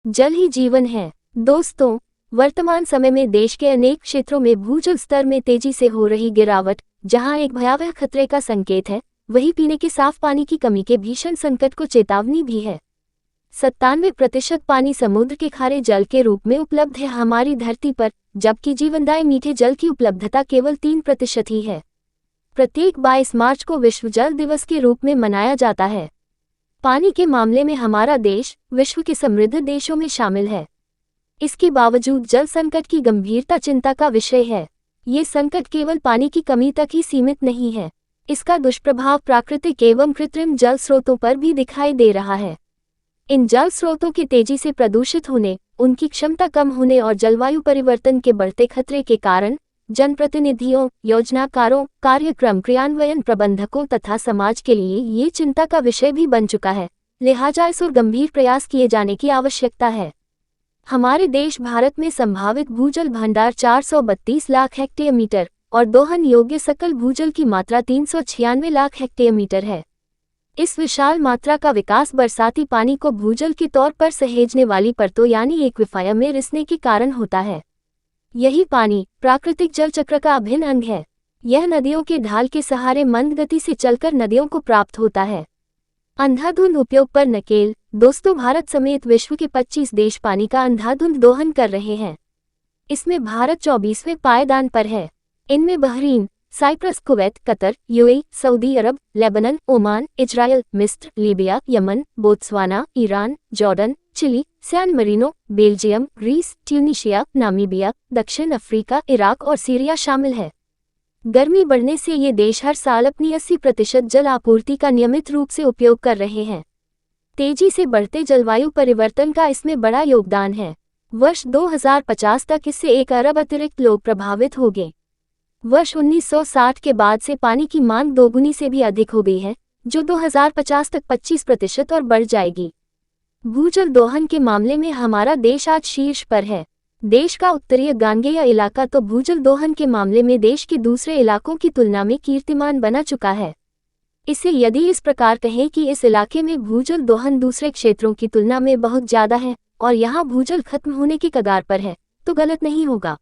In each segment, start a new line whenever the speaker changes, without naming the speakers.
जल ही जीवन है। दोस्तों, वर्तमान समय में देश के अनेक क्षेत्रों में भूजल स्तर में तेजी से हो रही गिरावट, जहां एक भयावह खतरे का संकेत है, वहीं पीने के साफ पानी की कमी के भीषण संकट को चेतावनी भी है। 97% पानी समुद्र के खारे जल के रूप में उपलब्ध है हमारी धरती पर, जबकि जीवनदायी मीठे जल की उपलब्धता केवल 3% ही है। प्रत्येक 22 मार्च को विश्व जल दिवस के रूप में मनाया जाता है। पानी के मामले में हमारा देश विश्व के समृद्ध देशों में शामिल है। इसके बावजूद जल संकट की गंभीरता चिंता का विषय है। ये संकट केवल पानी की कमी तक ही सीमित नहीं है, इसका दुष्प्रभाव प्राकृतिक एवं कृत्रिम जल स्रोतों पर भी दिखाई दे रहा है। इन जल स्रोतों के तेजी से प्रदूषित होने, उनकी क्षमता कम होने और जलवायु परिवर्तन के बढ़ते खतरे के कारण जनप्रतिनिधियों, योजनाकारों, कार्यक्रम क्रियान्वयन प्रबंधकों तथा समाज के लिए ये चिंता का विषय भी बन चुका है। लिहाजा इस ओर गंभीर प्रयास किए जाने की आवश्यकता है। हमारे देश भारत में संभावित भूजल भंडार 432 लाख हेक्टेयर मीटर और दोहन योग्य सकल भूजल की मात्रा 396 लाख हेक्टेयर मीटर है। इस विशाल मात्रा का विकास बरसाती पानी को भूजल के तौर पर सहेजने वाली परतों यानी एक्विफायर में रिसने के कारण होता है। यही पानी प्राकृतिक जल चक्र का अभिन्न अंग है। यह नदियों के ढाल के सहारे मंद गति से चलकर नदियों को प्राप्त होता है। अंधाधुंध उपयोग पर नकेल। दोस्तों, भारत समेत विश्व के 25 देश पानी का अंधाधुंध दोहन कर रहे हैं। इसमें भारत 24वें पायदान पर है। इनमें Bahrain, Cyprus, Kuwait, Qatar, UAE, Saudi अरब, लेबनान, ओमान, इजराइल, मिस्र, Libya, Yemen, Botswana, Iran, Jordan, Chile, San Marino, Belgium, Greece, Tunisia, Namibia, दक्षिण अफ्रीका, इराक और सीरिया शामिल है। गर्मी बढ़ने से ये देश हर साल अपनी 80% जल आपूर्ति का नियमित रूप से उपयोग कर रहे हैं। तेजी से बढ़ते जलवायु परिवर्तन का इसमें बड़ा योगदान है। वर्ष 2050 तक इससे 1 अरब अतिरिक्त लोग प्रभावित होंगे। वर्ष 1960 के बाद से पानी की मांग दोगुनी से भी अधिक हो गई है, जो 2050 तक 25% और बढ़ जाएगी। भूजल दोहन के मामले में हमारा देश आज शीर्ष पर है। देश का उत्तरीय गांगेय इलाका तो भूजल दोहन के मामले में देश के दूसरे इलाकों की तुलना में कीर्तिमान बना चुका है। इसे यदि इस प्रकार कहें कि इस इलाके में भूजल दोहन दूसरे क्षेत्रों की तुलना में बहुत ज्यादा है और यहाँ भूजल खत्म होने की कगार पर है, तो गलत नहीं होगा।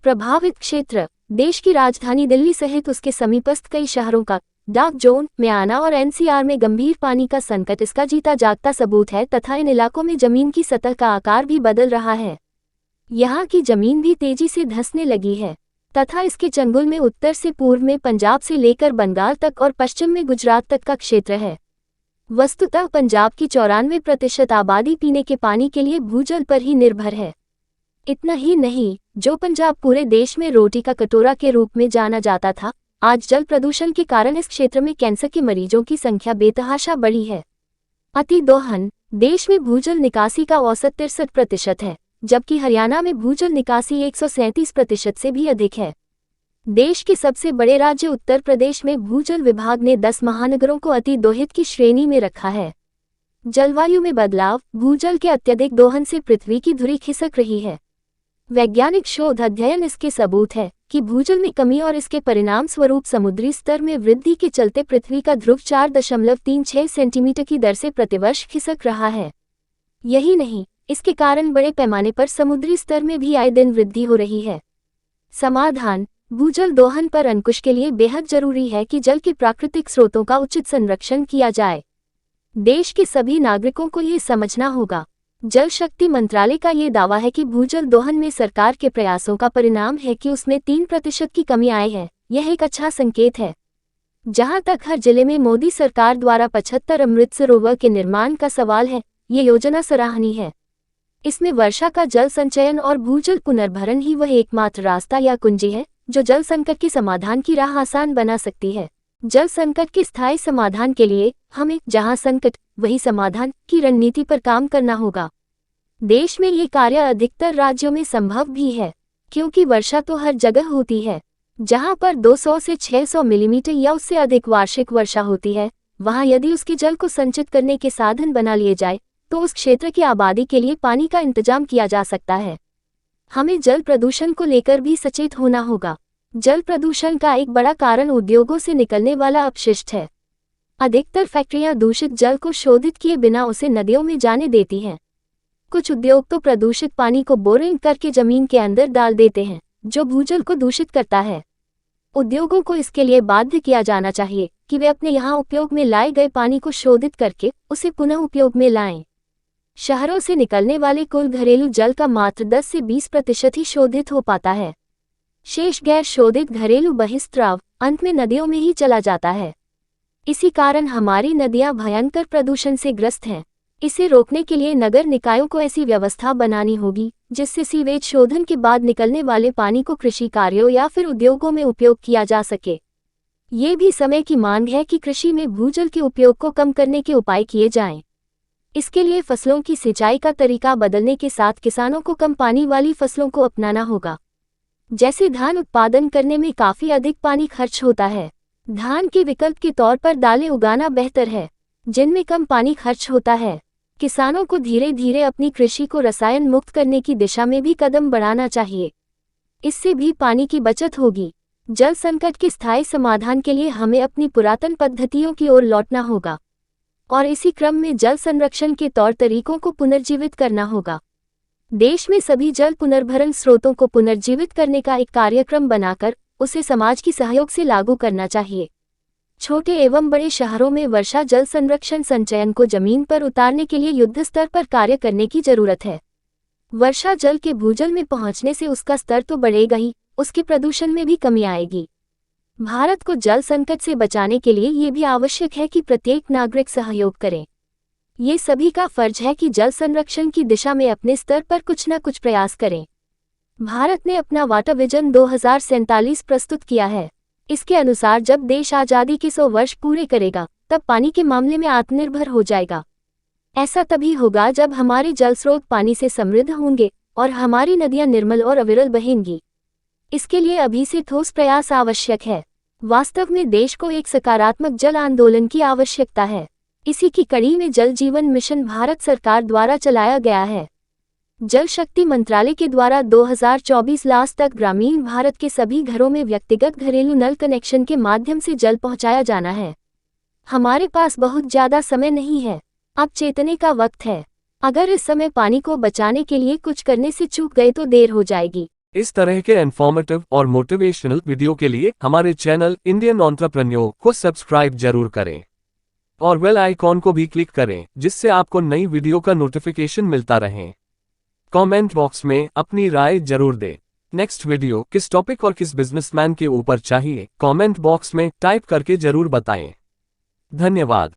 प्रभावित क्षेत्र देश की राजधानी दिल्ली सहित उसके समीपस्थ कई शहरों का डार्क जोन, म्याना और एनसीआर में गंभीर पानी का संकट इसका जीता जागता सबूत है तथा इन इलाकों में जमीन की सतह का आकार भी बदल रहा है। यहाँ की जमीन भी तेजी से धंसने लगी है तथा इसके चंगुल में उत्तर से पूर्व में पंजाब से लेकर बंगाल तक और पश्चिम में गुजरात तक का क्षेत्र है। वस्तुतः पंजाब की 94% आबादी पीने के पानी के लिए भूजल पर ही निर्भर है। इतना ही नहीं, जो पंजाब पूरे देश में रोटी का कटोरा के रूप में जाना जाता था, आज जल प्रदूषण के कारण इस क्षेत्र में कैंसर के मरीजों की संख्या बेतहाशा बढ़ी है। अति दोहन देश में भूजल निकासी का औसत 63% है, जबकि हरियाणा में भूजल निकासी 137% से भी अधिक है। देश के सबसे बड़े राज्य उत्तर प्रदेश में भूजल विभाग ने 10 महानगरों को अति दोहित की श्रेणी में रखा है। जलवायु में बदलाव भूजल के अत्यधिक दोहन से पृथ्वी की धुरी खिसक रही है। वैज्ञानिक शोध अध्ययन इसके सबूत है कि भूजल में कमी और इसके परिणाम स्वरूप समुद्री स्तर में वृद्धि के चलते पृथ्वी का ध्रुव 4.36 सेंटीमीटर की दर से प्रतिवर्ष खिसक रहा है। यही नहीं, इसके कारण बड़े पैमाने पर समुद्री स्तर में भी आए दिन वृद्धि हो रही है। समाधान भूजल दोहन पर अंकुश के लिए बेहद जरूरी है कि जल के प्राकृतिक स्रोतों का उचित संरक्षण किया जाए। देश के सभी नागरिकों को ये समझना होगा। जल शक्ति मंत्रालय का ये दावा है कि भूजल दोहन में सरकार के प्रयासों का परिणाम है कि उसमें 3% की कमी आई है। यह एक अच्छा संकेत है। जहां तक हर जिले में मोदी सरकार द्वारा 75 अमृत सरोवर के निर्माण का सवाल है, ये योजना सराहनीय है। इसमें वर्षा का जल संचयन और भूजल पुनर्भरण ही वह एकमात्र रास्ता या कुंजी है जो जल संकट के समाधान की राह आसान बना सकती है। जल संकट के स्थायी समाधान के लिए हमें जहां संकट वही समाधान की रणनीति पर काम करना होगा। देश में ये कार्य अधिकतर राज्यों में संभव भी है, क्योंकि वर्षा तो हर जगह होती है। जहां पर 200 से 600 मिलीमीटर या उससे अधिक वार्षिक वर्षा होती है, वहां यदि उसके जल को संचित करने के साधन बना लिए जाए तो उस क्षेत्र की आबादी के लिए पानी का इंतजाम किया जा सकता है। हमें जल प्रदूषण को लेकर भी सचेत होना होगा। जल प्रदूषण का एक बड़ा कारण उद्योगों से निकलने वाला अपशिष्ट है। अधिकतर फैक्ट्रियां दूषित जल को शोधित किए बिना उसे नदियों में जाने देती हैं। कुछ उद्योग तो प्रदूषित पानी को बोरिंग करके जमीन के अंदर डाल देते हैं, जो भूजल को दूषित करता है। उद्योगों को इसके लिए बाध्य किया जाना चाहिए कि वे अपने यहाँ उपयोग में लाए गए पानी को शोधित करके उसे पुनः उपयोग में लाएं। शहरों से निकलने वाले कुल घरेलू जल का मात्र 10 से 20% ही शोधित हो पाता है। शेष गैर शोधित घरेलू बहिस्त्राव अंत में नदियों में ही चला जाता है। इसी कारण हमारी नदियां भयंकर प्रदूषण से ग्रस्त हैं। इसे रोकने के लिए नगर निकायों को ऐसी व्यवस्था बनानी होगी जिससे सीवेज शोधन के बाद निकलने वाले पानी को कृषि कार्यों या फिर उद्योगों में उपयोग किया जा सके। ये भी समय की मांग है कि कृषि में भूजल के उपयोग को कम करने के उपाय किए जाएं। इसके लिए फसलों की सिंचाई का तरीका बदलने के साथ किसानों को कम पानी वाली फसलों को अपनाना होगा। जैसे धान उत्पादन करने में काफी अधिक पानी खर्च होता है, धान के विकल्प के तौर पर दालें उगाना बेहतर है जिनमें कम पानी खर्च होता है। किसानों को धीरे धीरे अपनी कृषि को रसायन मुक्त करने की दिशा में भी कदम बढ़ाना चाहिए। इससे भी पानी की बचत होगी। जल संकट के स्थायी समाधान के लिए हमें अपनी पुरातन पद्धतियों की ओर लौटना होगा और इसी क्रम में जल संरक्षण के तौर तरीकों को पुनर्जीवित करना होगा। देश में सभी जल पुनर्भरण स्रोतों को पुनर्जीवित करने का एक कार्यक्रम बनाकर उसे समाज की सहयोग से लागू करना चाहिए। छोटे एवं बड़े शहरों में वर्षा जल संरक्षण संचयन को जमीन पर उतारने के लिए युद्ध स्तर पर कार्य करने की जरूरत है। वर्षा जल के भूजल में पहुंचने से उसका स्तर तो बढ़ेगा ही, उसके प्रदूषण में भी कमी आएगी। भारत को जल संकट से बचाने के लिए ये भी आवश्यक है कि प्रत्येक नागरिक सहयोग करे। ये सभी का फर्ज है कि जल संरक्षण की दिशा में अपने स्तर पर कुछ न कुछ प्रयास करें। भारत ने अपना वाटर विजन 2047 प्रस्तुत किया है। इसके अनुसार जब देश आज़ादी के 100 वर्ष पूरे करेगा तब पानी के मामले में आत्मनिर्भर हो जाएगा। ऐसा तभी होगा जब हमारे जल स्रोत पानी से समृद्ध होंगे और हमारी नदियां निर्मल और अविरल बहेंगी। इसके लिए अभी से ठोस प्रयास आवश्यक है। वास्तव में देश को एक सकारात्मक जल आंदोलन की आवश्यकता है। इसी की कड़ी में जल जीवन मिशन भारत सरकार द्वारा चलाया गया है। जल शक्ति मंत्रालय के द्वारा 2024 लास्ट तक ग्रामीण भारत के सभी घरों में व्यक्तिगत घरेलू नल कनेक्शन के माध्यम से जल पहुंचाया जाना है। हमारे पास बहुत ज्यादा समय नहीं है, अब चेतने का वक्त है। अगर इस समय पानी को बचाने के लिए कुछ करने से चूक गए तो देर हो जाएगी।
इस तरह के इन्फॉर्मेटिव और मोटिवेशनल वीडियो के लिए हमारे चैनल इंडियन एंटरप्रेन्योर को सब्सक्राइब जरूर करें और बेल आइकॉन को भी क्लिक करें जिससे आपको नई वीडियो का नोटिफिकेशन मिलता रहे। कमेंट बॉक्स में अपनी राय जरूर दें। नेक्स्ट वीडियो किस टॉपिक और किस बिजनेसमैन के ऊपर चाहिए, कमेंट बॉक्स में टाइप करके जरूर बताएं। धन्यवाद।